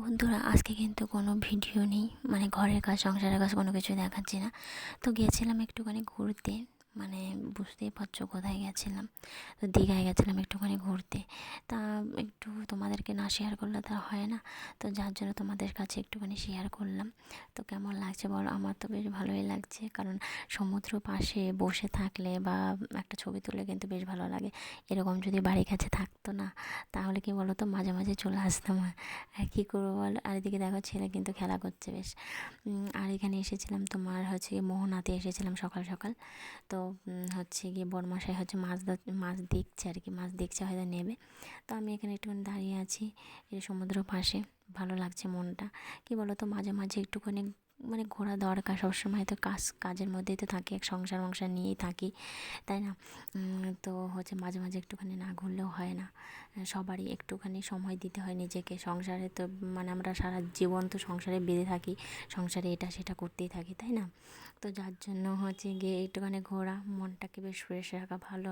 বন্ধুরা, আজকে কিন্তু কোনো ভিডিও নেই, মানে ঘরের কাজ সংসারের কাজ কোনো কিছু দেখাচ্ছি না। তো গিয়েছিলাম একটুখানি ঘুরতে, মানে বুঝতেই পারছো কোথায় গেছিলাম। তো দীঘায় গেছিলাম একটুখানি ঘুরতে। তা একটু তোমাদেরকে না শেয়ার করলে তা হয় না, তো যার জন্য তোমাদের কাছে একটুখানি শেয়ার করলাম। তো কেমন লাগছে বলো? আমার তো বেশ ভালোই লাগছে, কারণ সমুদ্র পাশে বসে থাকলে বা একটা ছবি তুলে কিন্তু বেশ ভালো লাগে। এরকম যদি বাড়ির কাছে থাকতো না, তাহলে কি বলো তো, মাঝে মাঝে চলে আসতাম। আর কী করবো বল? আর এদিকে দেখো, ছেলে কিন্তু খেলা করছে বেশ। আর এখানে এসেছিলাম, তোমার হচ্ছে গিয়ে মোহনাতে এসেছিলাম সকাল সকাল। তো হচ্ছে গিয়ে বড়মশাই হচ্ছে মাছ দেখছে আর কি, মাছ দেখছে, হয়তো নেবে। তো আমি এখানে একটুখানি দাঁড়িয়ে আছি এই সমুদ্র পাশে। ভালো লাগছে মনটা। কী বলো তো, মাঝে মাঝে একটুখানি মানে ঘোরা দরকার। সবসময় তো কাজের মধ্যেই তো থাকি, এক সংসার নিয়েই থাকি, তাই না? তো হচ্ছে মাঝে মাঝে একটুখানি না ঘুরলেও হয় না। সবারই একটুখানি সময় দিতে হয় নিজেকে। সংসারে তো মানে আমরা সারা জীবন তো সংসারে বেঁধে থাকি, সংসারে এটা সেটা করতেই থাকি, তাই না? তো যার জন্য হচ্ছে গিয়ে একটুখানি ঘোরা, মনটাকে বেশ ফ্রেশ রাখা ভালো।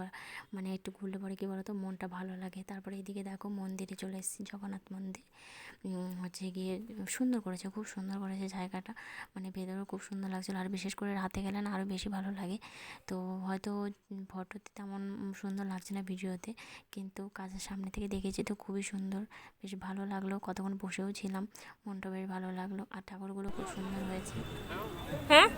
মানে একটু ঘুরলে পরে কী বলো তো, মনটা ভালো লাগে। তারপরে এদিকে দেখো, মন্দিরে চলে এসেছি, জগন্নাথ মন্দির। হচ্ছে গিয়ে সুন্দর করেছে, খুব সুন্দর করেছে জায়গাটা। মানে ভেতরেও খুব সুন্দর লাগছিলো, আর বিশেষ করে রাতে গেলে না আরও বেশি ভালো লাগে। তো হয়তো ফটোতে তেমন সুন্দর লাগছে না ভিডিওতে, কিন্তু কাছের সামনে থেকে দেখেছি তো খুবই সুন্দর। বেশ ভালো লাগলো, কতক্ষণ বসেও ছিলাম, মনটা বেশ ভালো লাগলো, আর ঠাকুরগুলো খুব সুন্দর হয়েছে। হ্যাঁ।